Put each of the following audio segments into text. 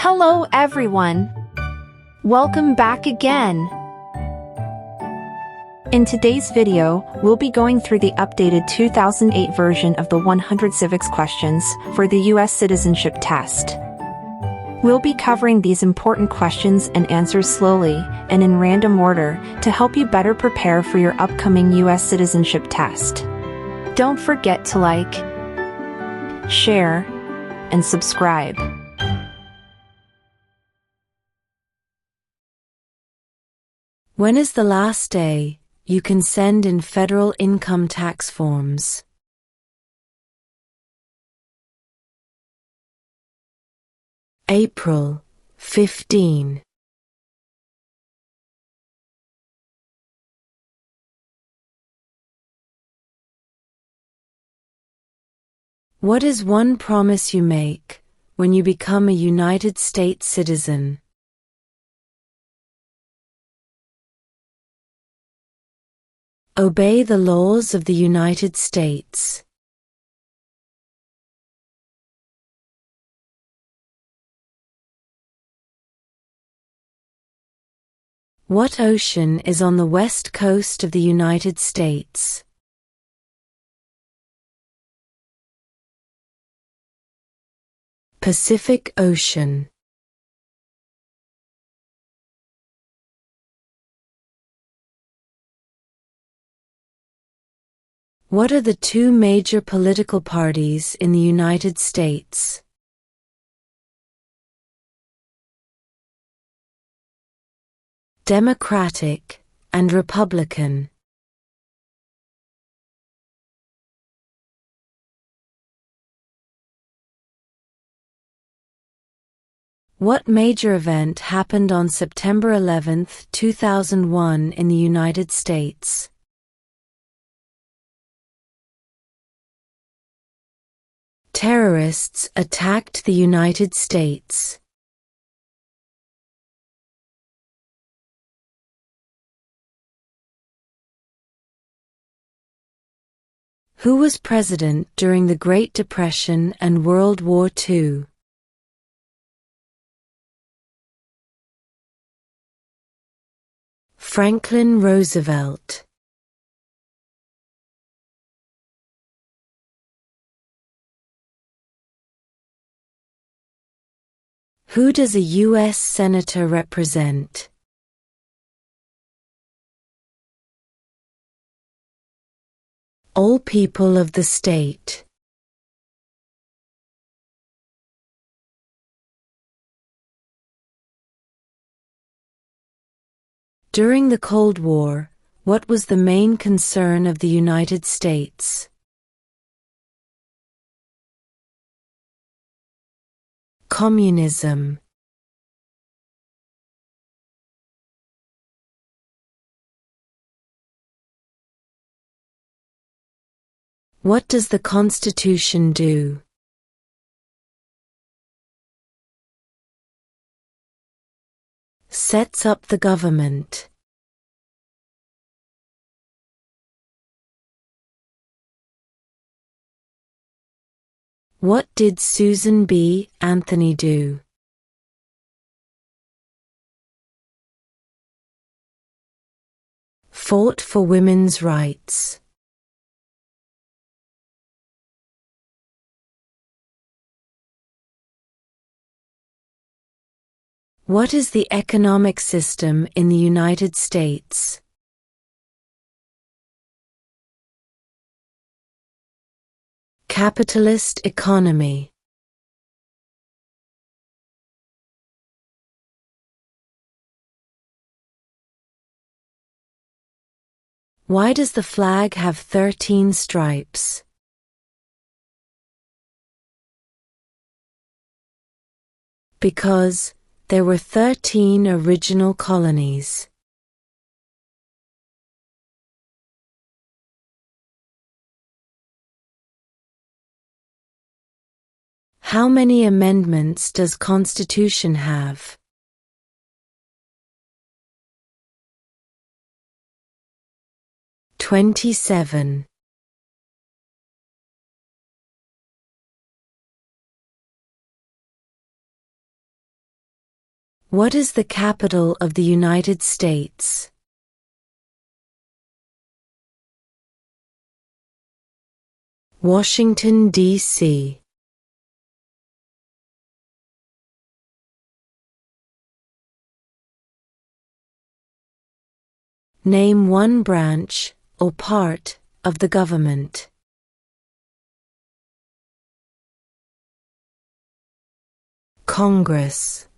Hello everyone! Welcome back again! In today's video, we'll be going through the updated 2008 version of the 100 Civics Questions for the U.S. Citizenship Test. We'll be covering these important questions and answers slowly and in random order to help you better prepare for your upcoming U.S. Citizenship Test. Don't forget to like, share, and subscribe. When is the last day you can send in federal income tax forms? April 15. What is one promise you make when you become a United States citizen? Obey the laws of the United States. What ocean is on the west coast of the United States? Pacific Ocean. What are the two major political parties in the United States? Democratic and Republican. What major event happened on September 11, 2001 in the United States? Terrorists attacked the United States. Who was president during the Great Depression and World War II? Franklin Roosevelt. Who does a U.S. Senator represent? All people of the state. During the Cold War, what was the main concern of the United States? Communism. What does the Constitution do? Sets up the government. What did Susan B. Anthony do? Fought for women's rights. What is the economic system in the United States? Capitalist economy. Why does the flag have 13 stripes? Because there were 13 original colonies. How many amendments does Constitution have? 27. What is the capital of the United States? Washington, D.C. Name one branch, or part, of the government. Congress.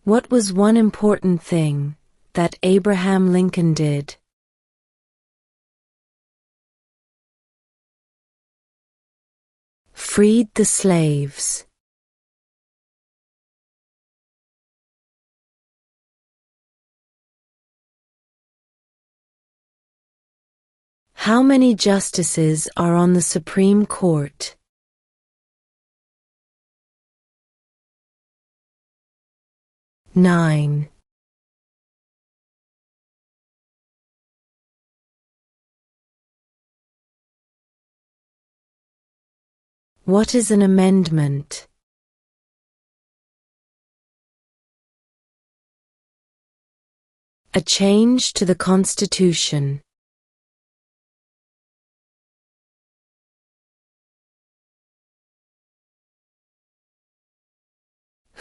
What was one important thing that Abraham Lincoln did? Freed the slaves. How many justices are on the Supreme Court? Nine. What is an amendment? A change to the Constitution.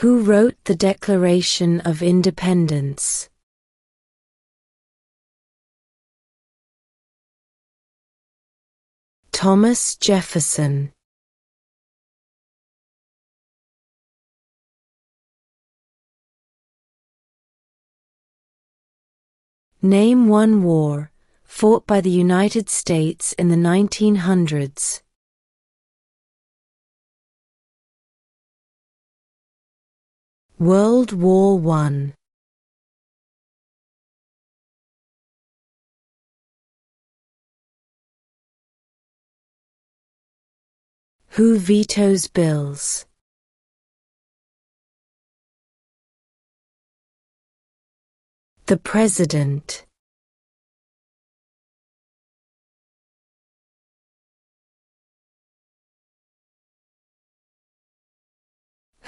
Who wrote the Declaration of Independence? Thomas Jefferson. Name one war fought by the United States in the 1900s. World War I. Who vetoes bills? The President.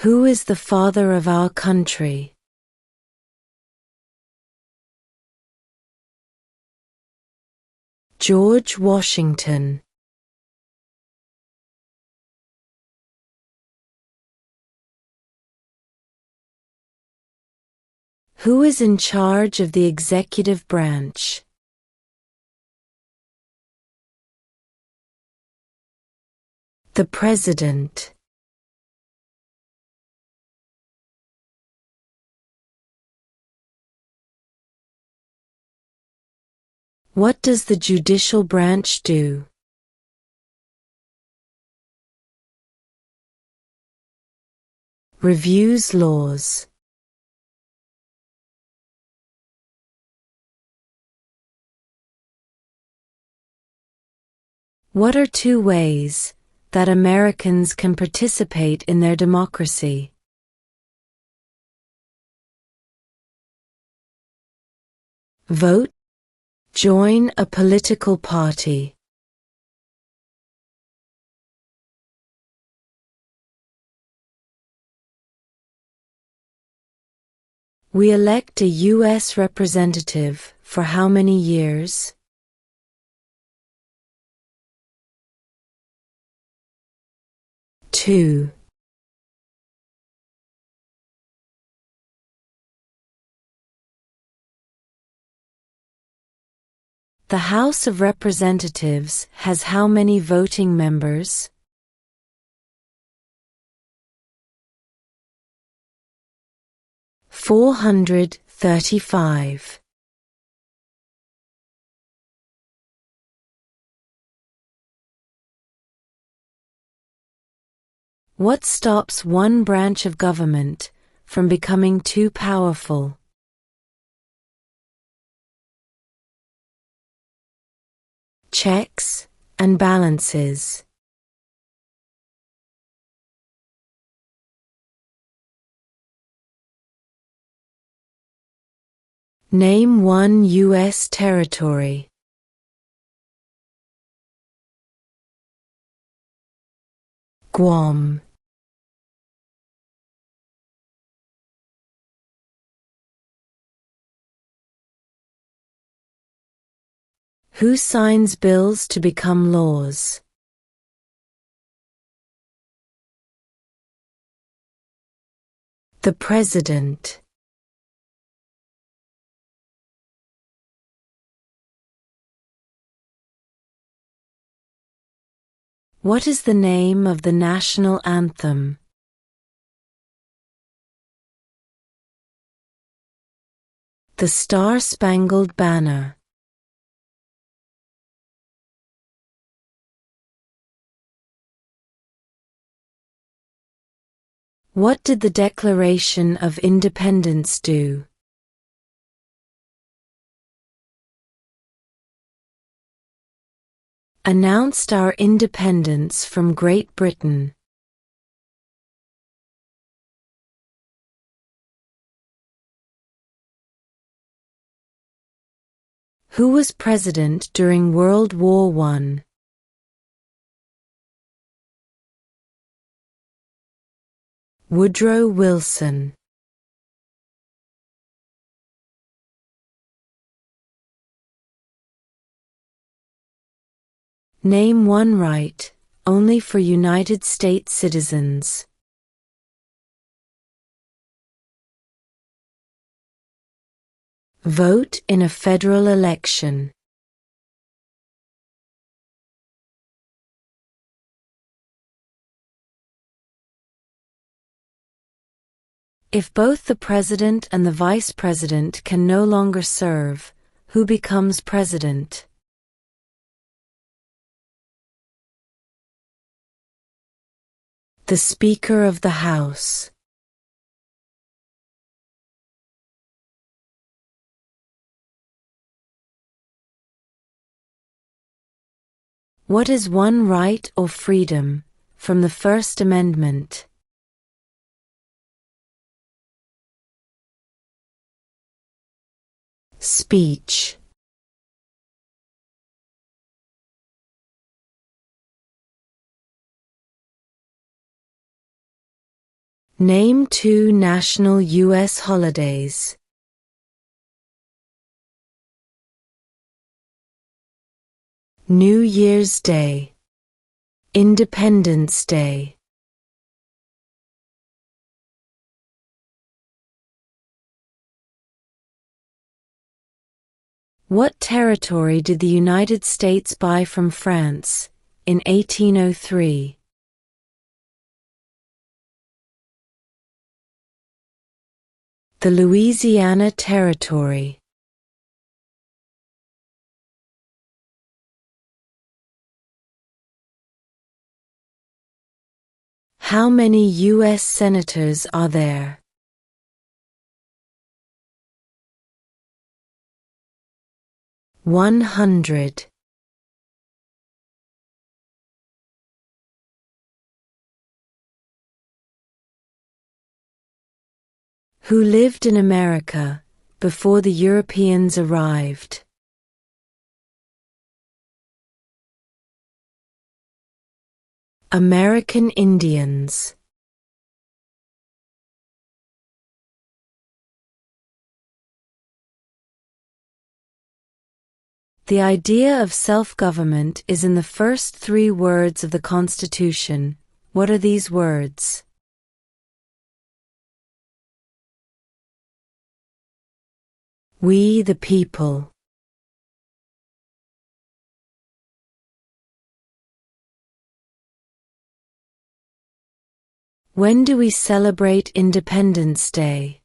Who is the father of our country? George Washington. Who is in charge of the executive branch? The President. What does the judicial branch do? Reviews laws. What are two ways that Americans can participate in their democracy? Vote. Join a political party. We elect a U.S. representative for how many years? 2. The House of Representatives has how many voting members? 435. What stops one branch of government from becoming too powerful? Checks and balances. Name one U.S. territory. Guam. Who signs bills to become laws? The President. What is the name of the national anthem? The Star-Spangled Banner. What did the Declaration of Independence do? Announced our independence from Great Britain. Who was president during World War I? Woodrow Wilson. Name one right, only for United States citizens. Vote in a federal election. If both the president and the vice president can no longer serve, who becomes president? The Speaker of the House. What is one right or freedom, from the First Amendment? Speech. Name two national U.S. holidays. New Year's Day. Independence Day. What territory did the United States buy from France in 1803? The Louisiana Territory. How many U.S. senators are there? 100. Who lived in America before the Europeans arrived? American Indians. The idea of self-government is in the first three words of the Constitution. What are these words? We the people. When do we celebrate Independence Day?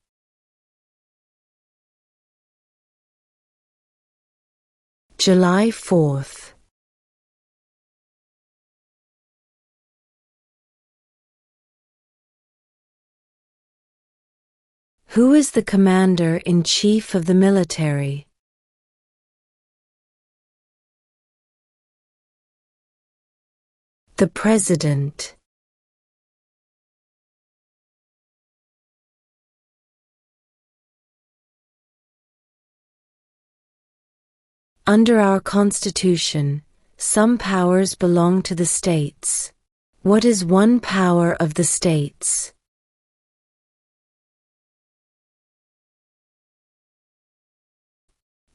July 4th. Who is the Commander-in-Chief of the military? The President. Under our Constitution, some powers belong to the states. What is one power of the states?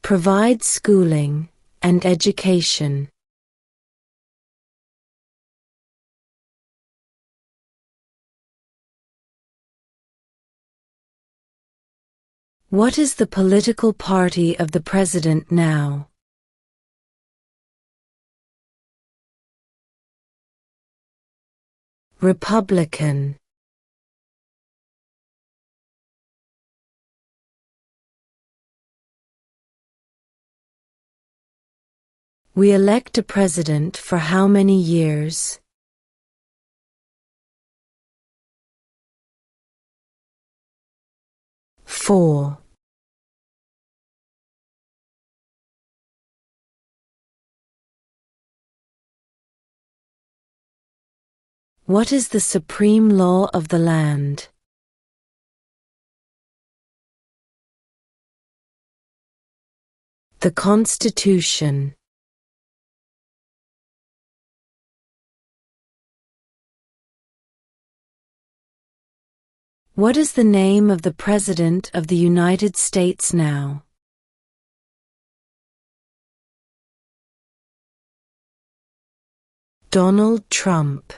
Provide schooling and education. What is the political party of the president now? Republican. We elect a president for how many years? Four. What is the supreme law of the land? The Constitution. What is the name of the President of the United States now? Donald Trump.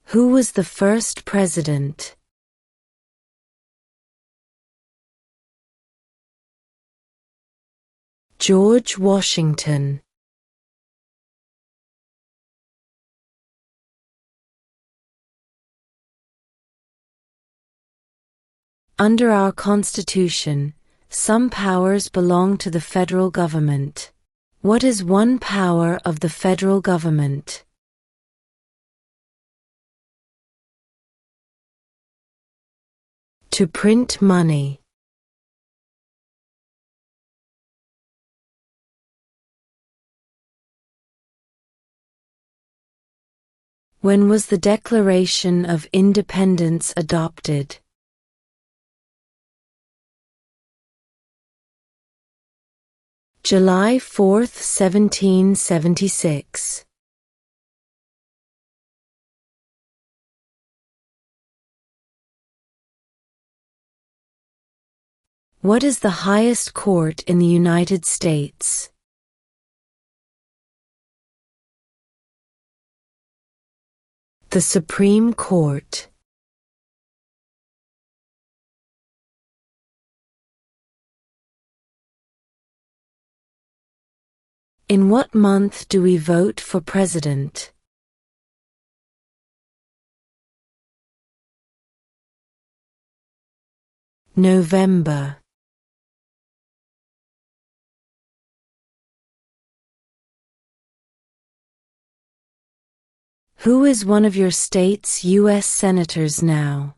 Who was the first president? George Washington. Under our Constitution, some powers belong to the federal government. What is one power of the federal government? To print money. When was the Declaration of Independence adopted? July 4, 1776. What is the highest court in the United States? The Supreme Court. In what month do we vote for president? November. Who is one of your state's U.S. senators now?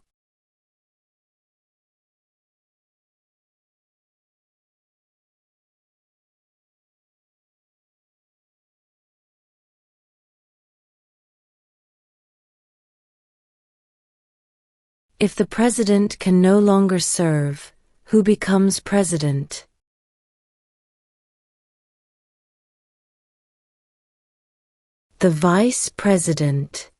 If the president can no longer serve, who becomes president? The vice president.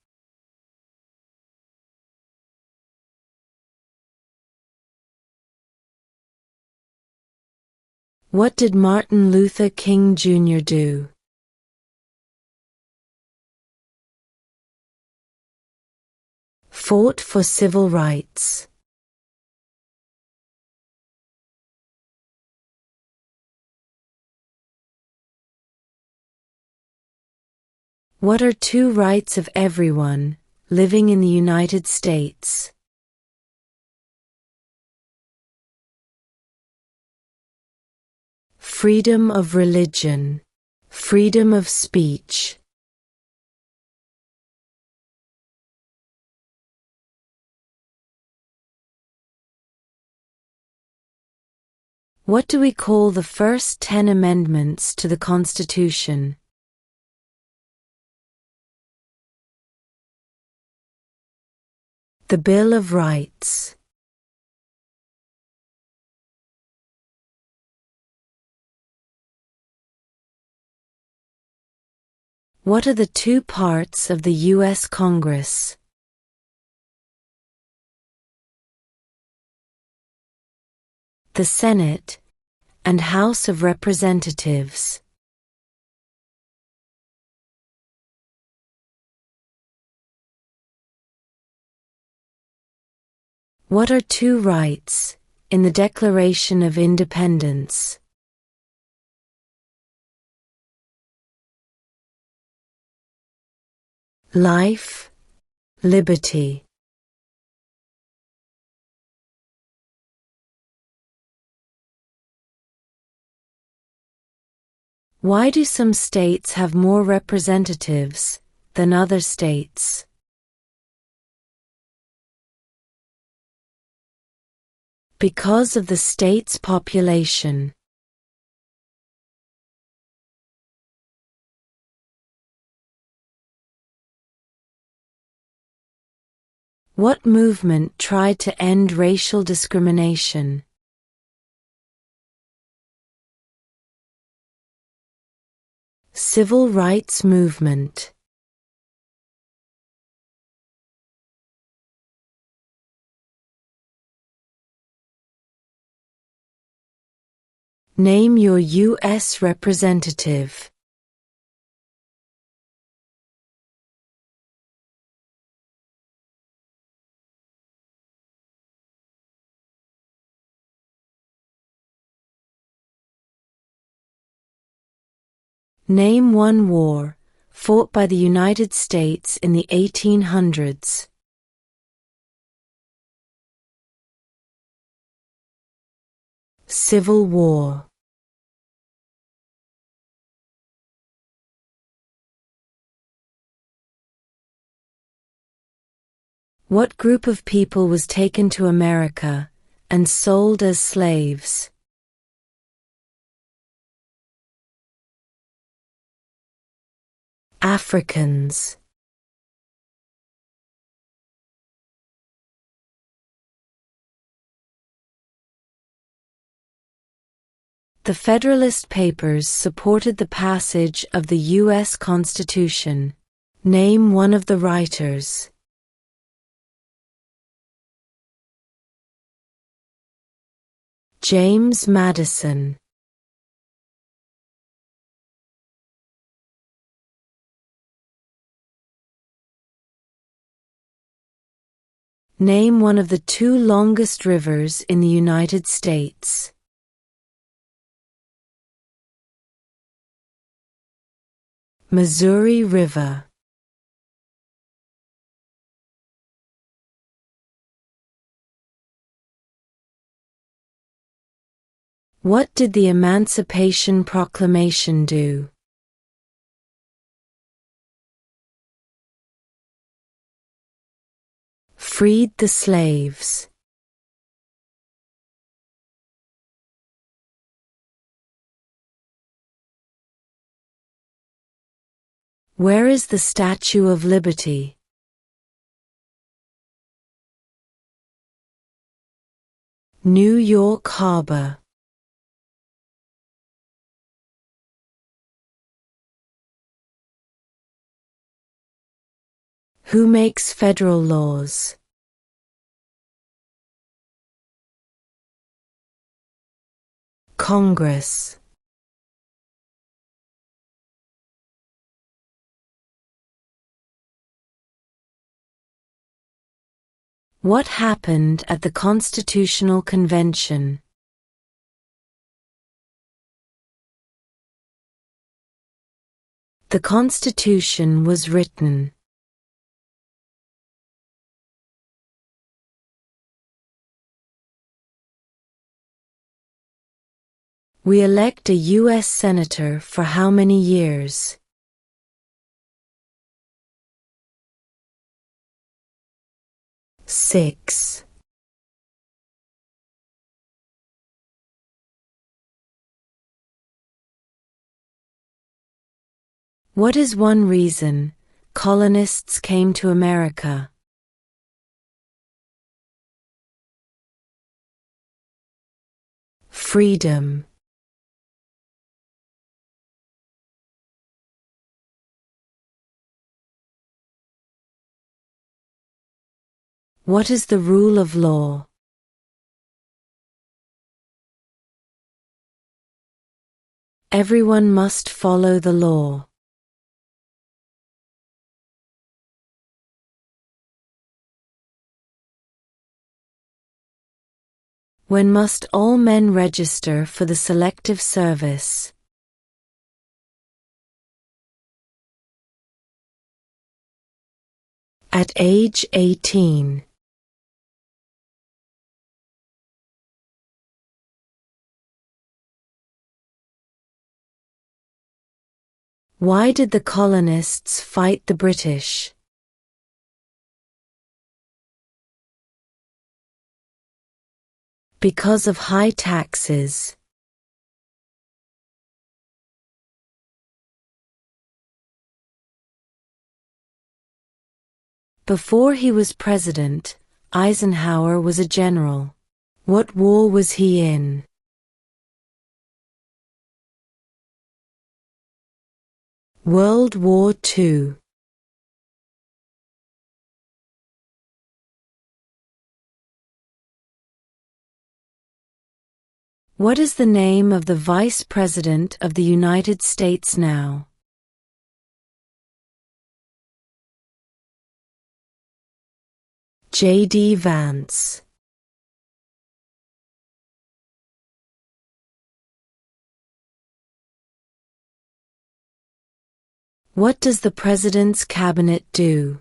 What did Martin Luther King Jr. do? Fought for civil rights. What are two rights of everyone living in the United States? Freedom of religion, freedom of speech. What do we call the first 10 amendments to the Constitution? The Bill of Rights. What are the two parts of the U.S. Congress? The Senate and House of Representatives. What are two rights in the Declaration of Independence? Life, liberty. Why do some states have more representatives than other states? Because of the state's population. What movement tried to end racial discrimination? Civil rights movement. Name your U.S. representative. Name one war fought by the United States in the 1800s. Civil War. What group of people was taken to America and sold as slaves? Africans. The Federalist Papers supported the passage of the U.S. Constitution. Name one of the writers. James Madison. Name one of the two longest rivers in the United States. Missouri River. What did the Emancipation Proclamation do? Freed the slaves. Where is the Statue of Liberty? New York Harbor. Who makes federal laws? Congress. What happened at the Constitutional Convention? The Constitution was written. We elect a U.S. Senator for how many years? 6. What is one reason colonists came to America? Freedom. What is the rule of law? Everyone must follow the law. When must all men register for the Selective Service? At age 18. Why did the colonists fight the British? Because of high taxes. Before he was president, Eisenhower was a general. What war was he in? World War II. What is the name of the Vice President of the United States now? J.D. Vance. What does the President's Cabinet do?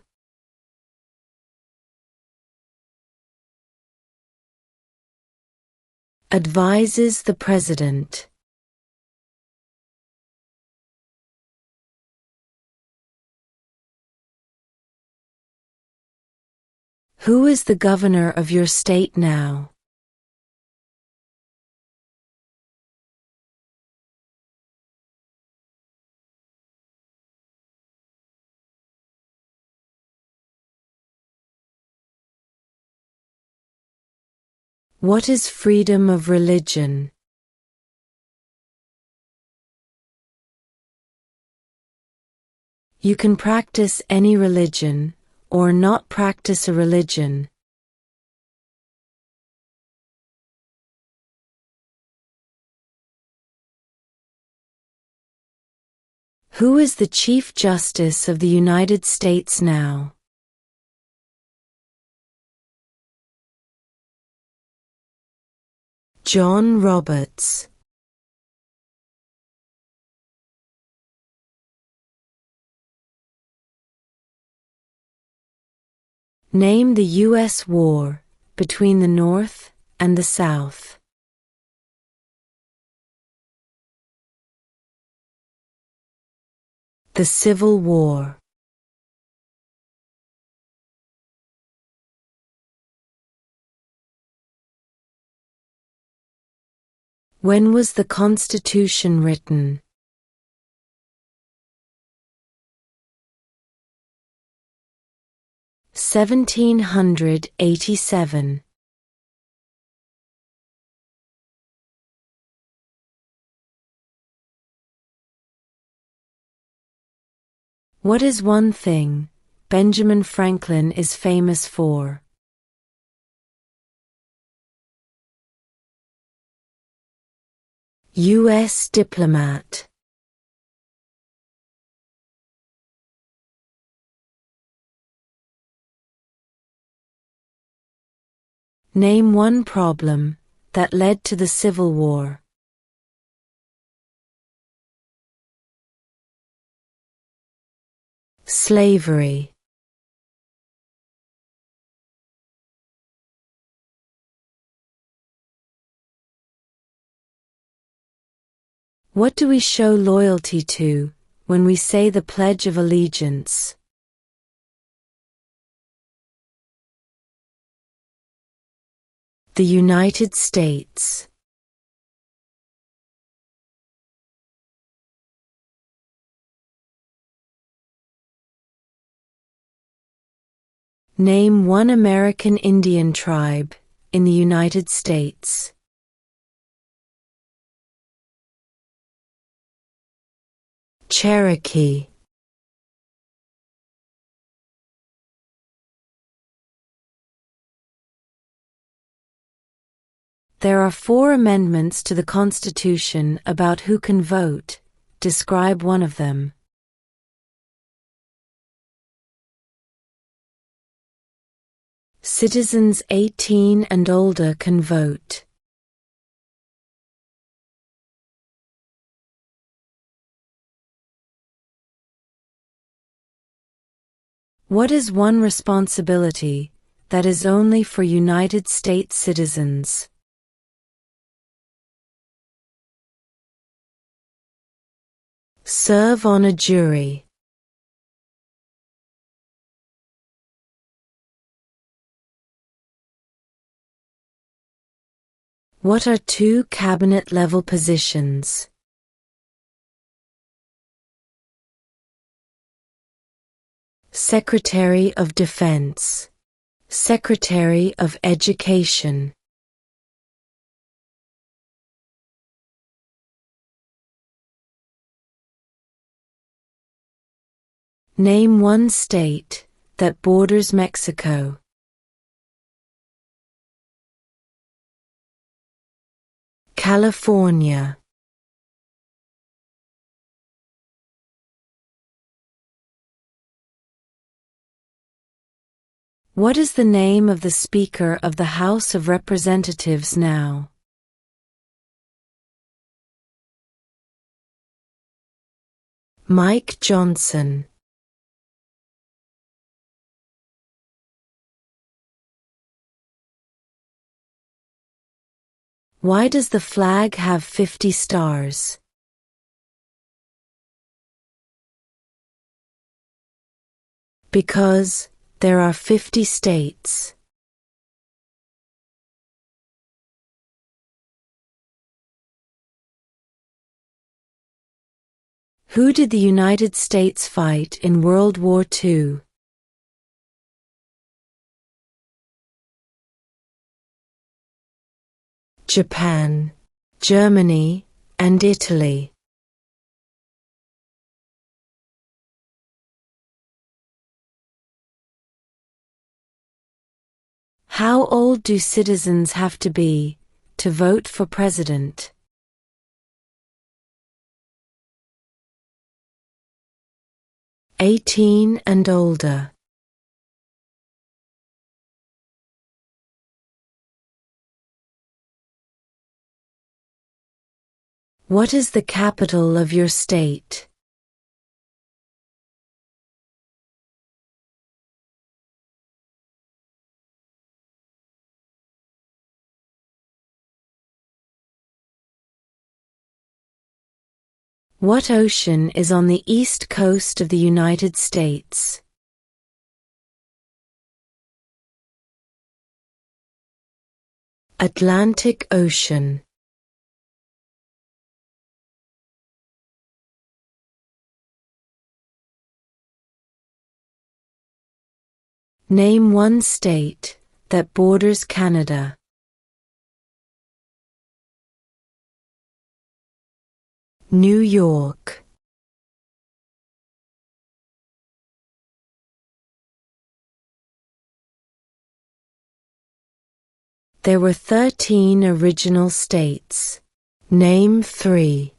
Advises the President. Who is the governor of your state now? What is freedom of religion? You can practice any religion, or not practice a religion. Who is the Chief Justice of the United States now? John Roberts. Name the U.S. war between the North and the South. The Civil War. When was the Constitution written? (1787). What is one thing Benjamin Franklin is famous for? U.S. diplomat. Name one problem that led to the Civil War. Slavery. What do we show loyalty to when we say the Pledge of Allegiance? The United States. Name one American Indian tribe in the United States. Cherokee. There are 4 amendments to the Constitution about who can vote. Describe one of them. Citizens 18 and older can vote. What is one responsibility that is only for United States citizens? Serve on a jury. What are 2 cabinet-level positions? Secretary of Defense, Secretary of Education. Name one state that borders Mexico. California. What is the name of the Speaker of the House of Representatives now? Mike Johnson. Why does the flag have 50 stars? Because there are 50 states. Who did the United States fight in World War II? Japan, Germany, and Italy. How old do citizens have to be to vote for president? 18 and older. What is the capital of your state? What ocean is on the east coast of the United States? Atlantic Ocean. Name one state that borders Canada. New York. There were 13 original states. Name 3.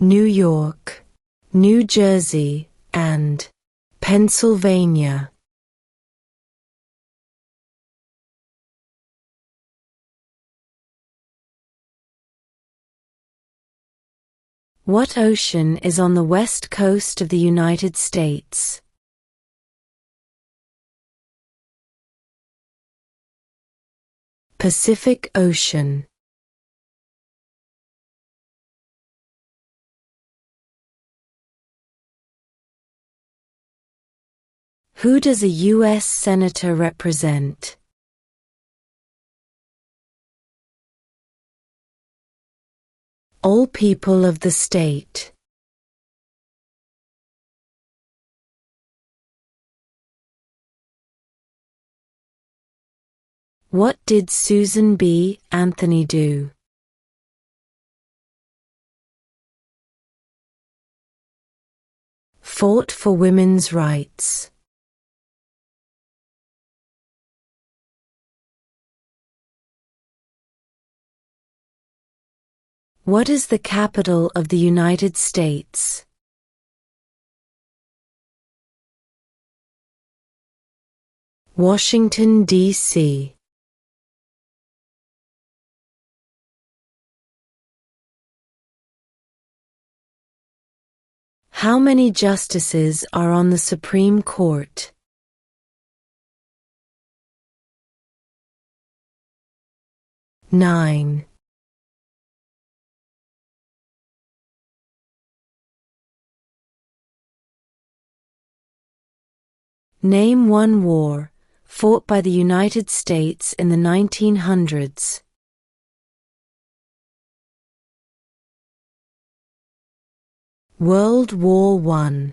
New York, New Jersey, and Pennsylvania. What ocean is on the west coast of the United States? Pacific Ocean. Who does a U.S. Senator represent? All people of the state. What did Susan B. Anthony do? Fought for women's rights. What is the capital of the United States? Washington, D.C. How many justices are on the Supreme Court? 9. Name one war fought by the United States in the 1900s. World War I.